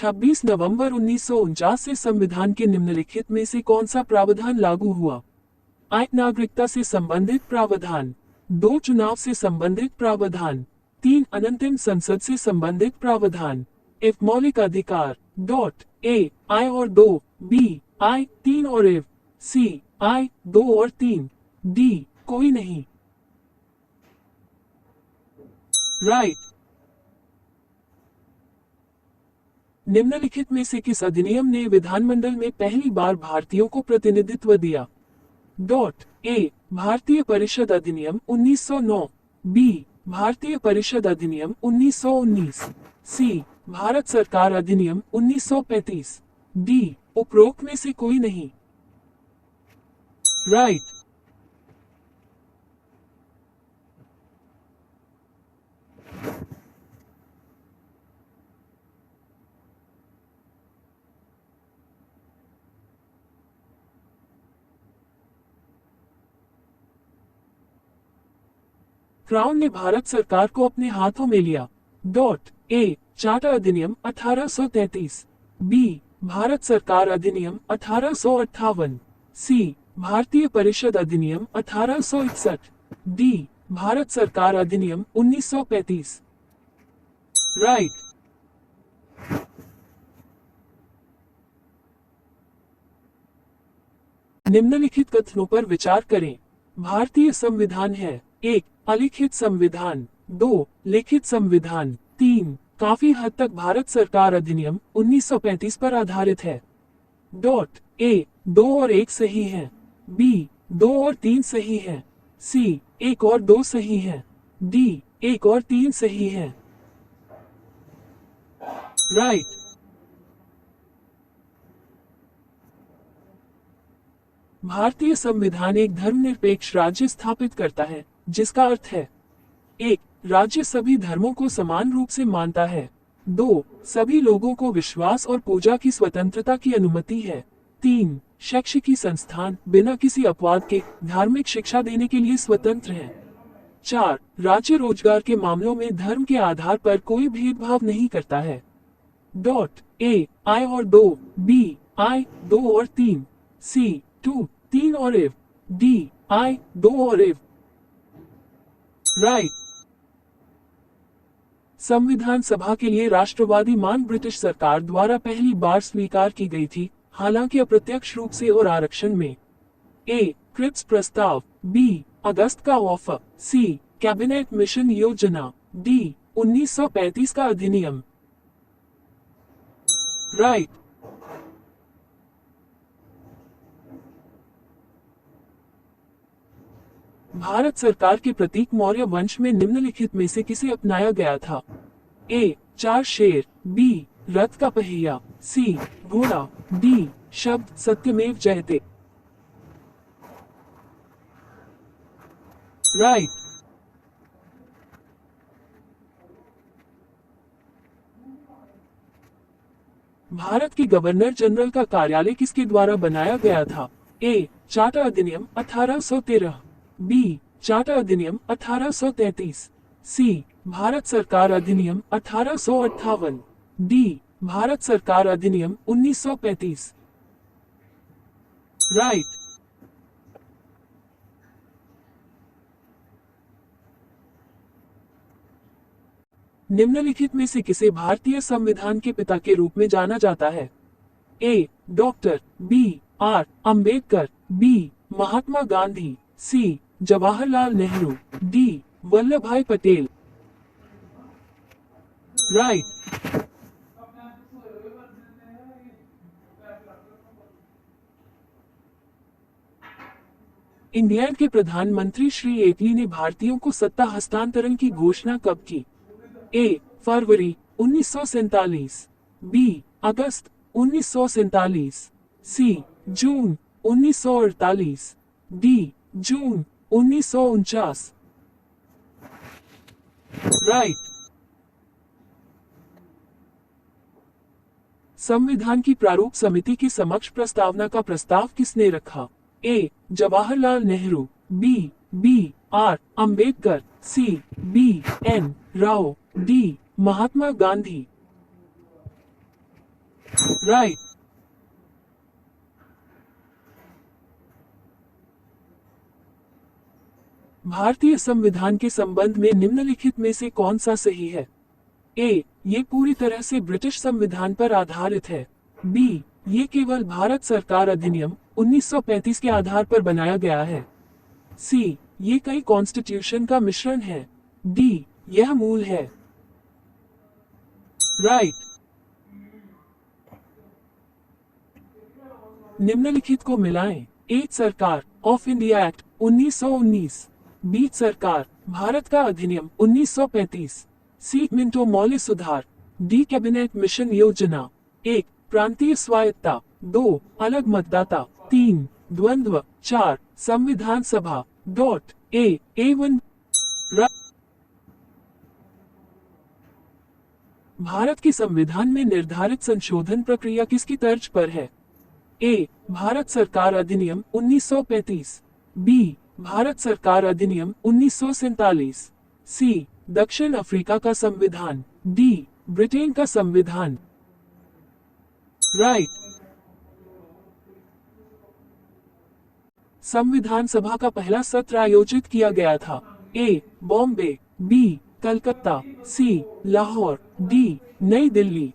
26 नवंबर 1949 से संविधान के निम्नलिखित में से कौन सा प्रावधान लागू हुआ? 1 नागरिकता से संबंधित प्रावधान, 2 चुनाव से संबंधित प्रावधान, 3 अनंतिम संसद से संबंधित प्रावधान। F मौलिक अधिकार, A I और 2, B I 3 और F C I 2 और 3, D कोई नहीं। राइट। निम्नलिखित में से किस अधिनियम ने विधानमंडल में पहली बार भारतीयों को प्रतिनिधित्व दिया? A भारतीय परिषद अधिनियम 1909, B भारतीय परिषद अधिनियम 1919, C भारत सरकार अधिनियम 1935, D उपरोक्त में से कोई नहीं। राइट। क्राउन ने भारत सरकार को अपने हाथों में लिया। A चार्टर अधिनियम 1833, B भारत सरकार अधिनियम 1858, C भारतीय परिषद अधिनियम 1861, D भारत सरकार अधिनियम 1935। राइट। निम्नलिखित कथनों पर विचार करें। भारतीय संविधान है: 1 अलिखित संविधान, 2 लिखित संविधान, 3 काफी हद तक भारत सरकार अधिनियम 1935 पर आधारित है। A 2 और 1 सही है, B 2 और 3 सही है, C 1 और 2 सही है, D 1 और 3 सही है। राइट। भारतीय संविधान एक धर्मनिरपेक्ष राज्य स्थापित करता है, जिसका अर्थ है: 1 राज्य सभी धर्मों को समान रूप से मानता है, 2 सभी लोगों को विश्वास और पूजा की स्वतंत्रता की अनुमति है, 3 शैक्षिक संस्थान बिना किसी अपवाद के धार्मिक शिक्षा देने के लिए स्वतंत्र हैं, 4 राज्य रोजगार के मामलों में धर्म के आधार पर कोई भेदभाव नहीं करता है। A I और 2, B I 2 और 3, C 2 3 और F D I 2 और F। राइट। संविधान सभा के लिए राष्ट्रवादी मांग ब्रिटिश सरकार द्वारा पहली बार स्वीकार की गई थी, हालांकि अप्रत्यक्ष रूप से और आरक्षण में। A क्रिप्स प्रस्ताव, B अगस्त का ऑफर, C कैबिनेट मिशन योजना, D 1935 का अधिनियम। राइट। भारत सरकार के प्रतीक मौर्य वंश में निम्नलिखित में से किसे अपनाया गया था? A 4 शेर, B रथ का पहिया, C घोड़ा, D शब्द सत्यमेव जयते। राइट। भारत के गवर्नर जनरल का कार्यालय किसके द्वारा बनाया गया था? A चार्टर अधिनियम 1813, B चार्टर अधिनियम 1833, C भारत सरकार अधिनियम 1858, D भारत सरकार अधिनियम 1935। राइट। निम्नलिखित में से किसे भारतीय संविधान के पिता के रूप में जाना जाता है? A doctor, B R Ambedkar, B Mahatma Gandhi, C Jawaharlal Nehru, D Vallabh Bhai Patel. Right. England के प्रधानमंत्री श्री एटली ने भारतीयों को सत्ता हस्तांतरण की घोषणा कब की? A February 1947, B August 1947, C June 1948, D June 1949। Right. संविधान की प्रारूप समिति की समक्ष प्रस्तावना का प्रस्ताव किसने रखा? A Jawaharlal Nehru, B R Ambedkar, C B N Rao, D Mahatma Gandhi. Right. भारतीय संविधान के संबंध में निम्नलिखित में से कौन सा सही है? ए, ये पूरी तरह से ब्रिटिश संविधान पर आधारित है। बी, ये केवल भारत सरकार अधिनियम 1935 के आधार पर बनाया गया है। सी, ये कई कॉन्स्टिट्यूशन का मिश्रण है। डी, यह मूल है। राइट। निम्नलिखित को मिलाएं। ए, सरकार ऑफ इंडिया एक्ट 1919। बी, सरकार भारत का अधिनियम 1935। सी, मिंटो मौलिक सुधार। डी, कैबिनेट मिशन योजना। 1, प्रांतीय स्वायत्ता। 2, अलग मतदाता। 3, द्वंद्व। 4, संविधान सभा। A1। भारत के संविधान में निर्धारित संशोधन प्रक्रिया किसकी तर्ज पर है? ए, भारत सरकार अधिनियम 1935। बी, भारत सरकार अधिनियम 1947। सी, दक्षिण अफ्रीका का संविधान। डी, ब्रिटेन का संविधान। राइट। संविधान सभा का पहला सत्र आयोजित किया गया था। ए, बॉम्बे। बी, कलकत्ता। सी, लाहौर। डी, नई दिल्ली।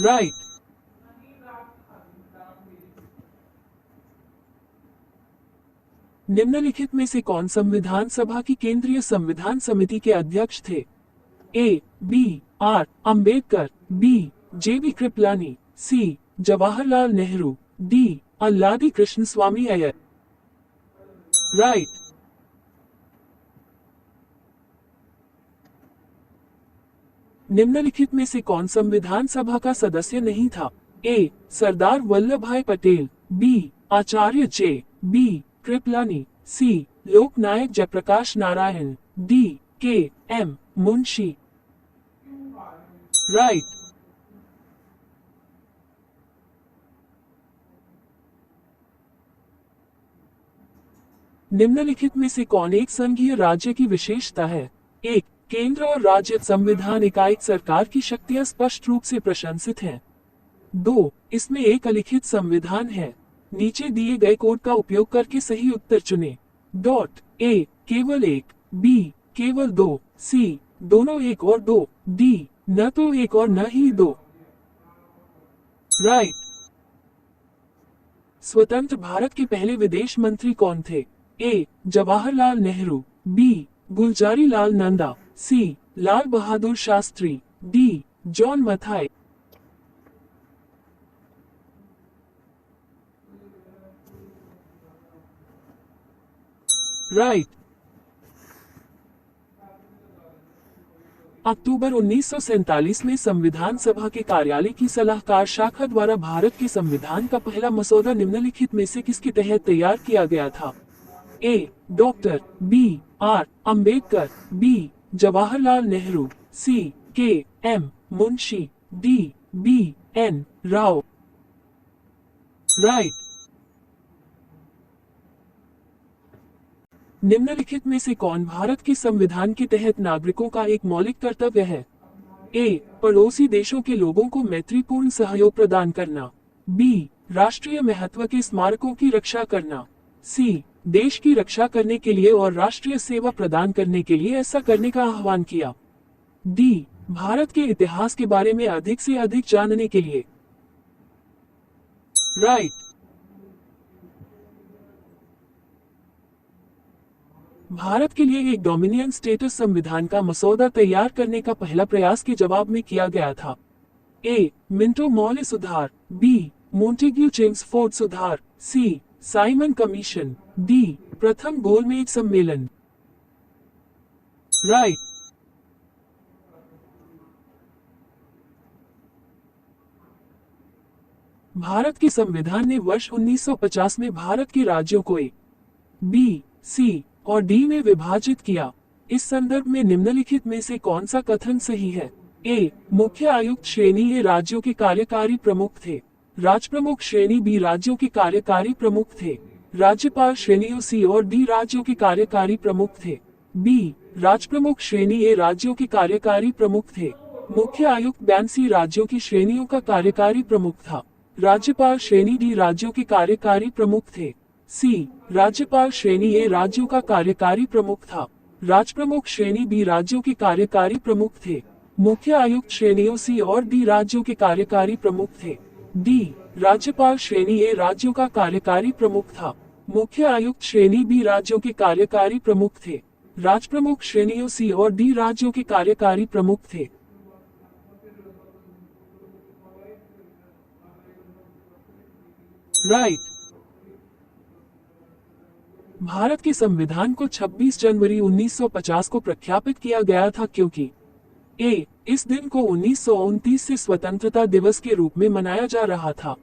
राइट। निम्नलिखित में से कौन संविधान सभा की केंद्रीय संविधान समिति के अध्यक्ष थे? A, B, R Ambedkar. B, J B. Kripalani. C, Jawaharlal Nehru. D, Alladi Krishna Swami Ayyar. Right. निम्नलिखित में से कौन संविधान सभा का सदस्य नहीं था? ए, सरदार वल्लभ भाई पटेल। बी, आचार्य जे बी कृपलानी। सी, लोकनायक जयप्रकाश नारायण। डी, के एम मुंशी। राइट। निम्नलिखित में से कौन एक संघीय राज्य की विशेषता है? एक, केंद्र और राज्य संविधान इकाई सरकार की शक्तियां स्पष्ट रूप से प्रशंसित हैं। 2, इसमें एक अलिखित संविधान है। नीचे दिए गए कोड का उपयोग करके सही उत्तर चुनें। ए, केवल एक। बी, केवल 2। सी, दोनों 1 और 2। डी, न तो 1 और न ही 2। राइट। स्वतंत्र भारत के पहले विदेश मंत्री कौन थे? A, Jawaharlal Nehru. B, Gulzari Lal Nanda. C, Lal Bahadur Shastri. D, John Mathai. Right. October 1947 में संविधान सभा के कार्यालय की सलाहकार शाखा द्वारा भारत के संविधान का पहला मसौदा निम्नलिखित में से किसके तहत तैयार किया गया था? A, doctor B, R Ambedkar. B, Jawaharlal Nehru. C, K M Munshi. D, B N Rau. Right. निम्नलिखित में से कौन भारत के संविधान के तहत नागरिकों का एक मौलिक कर्तव्य है? ए, पड़ोसी देशों के लोगों को मैत्रीपूर्ण सहयोग प्रदान करना। बी, राष्ट्रीय महत्व के स्मारकों की रक्षा करना। सी, देश की रक्षा करने के लिए और राष्ट्रीय सेवा प्रदान करने के लिए ऐसा करने का आह्वान किया। डी, भारत के इतिहास के बारे में अधिक से अधिक जानने के लिए। राइट। भारत के लिए एक डोमिनियन स्टेटस संविधान का मसौदा तैयार करने का पहला प्रयास के जवाब में किया गया था। ए, मिंटो मौलिक सुधार। बी, मोंटेग्यू चेम्सफोर्ड सुधार। सी, साइमन कमीशन। डी, प्रथम गोलमेज सम्मेलन। राइट। भारत के संविधान ने वर्ष 1950 में भारत के राज्यों को ए, बी, सी और डी में विभाजित किया। इस संदर्भ में निम्नलिखित में से कौन सा कथन सही है? ए, मुख्य आयुक्त श्रेणी ए राज्यों के कार्यकारी प्रमुख थे। राजप्रमुख श्रेणी बी राज्यों के कार्यकारी प्रमुख थे। राज्यपाल श्रेणी सी और डी राज्यों के कार्यकारी प्रमुख थे। बी, राजप्रमुख श्रेणी ए राज्यों के कार्यकारी प्रमुख थे। मुख्य आयुक्त 82 राज्यों की श्रेणियों का कार्यकारी प्रमुख था। राज्यपाल श्रेणी डी राज्यों के कार्यकारी प्रमुख थे। सी। राज्यपाल श्रेणी ए राज्यों का कार्यकारी प्रमुख था। राजप्रमुख श्रेणी बी राज्यों के कार्यकारी प्रमुख थे। मुख्य आयुक्त श्रेणियों सी और डी राज्यों के कार्यकारी प्रमुख थे। डी। राज्यपाल श्रेणी ए राज्यों का कार्यकारी प्रमुख था। मुख्य आयुक्त श्रेणी बी राज्यों के कार्यकारी प्रमुख थे। राजप्रमुख श्रेणियों सी और डी राज्यों के कार्यकारी प्रमुख थे। राइट। भारत के संविधान को 26 जनवरी 1950 को प्रख्यापित किया गया था क्योंकि ए। इस दिन को 1929 से स्वतंत्रता दिवस के रूप में मनाया जा रहा था।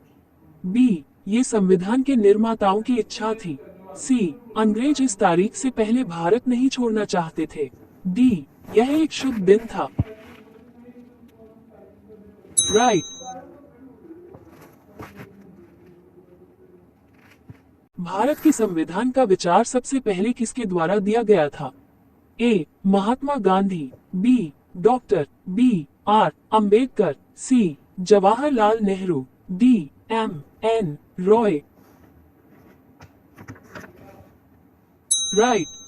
बी। ये संविधान के निर्माताओं की इच्छा थी। सी। अंग्रेज इस तारीख से पहले भारत नहीं छोड़ना चाहते थे। डी। यह एक शुभ दिन था। राइट। भारत के संविधान का विचार सबसे पहले किसके द्वारा दिया गया था? A. Mahatma Gandhi. B. Doctor B R Ambedkar. C. Jawaharlal Nehru. D. M N Roy. Right.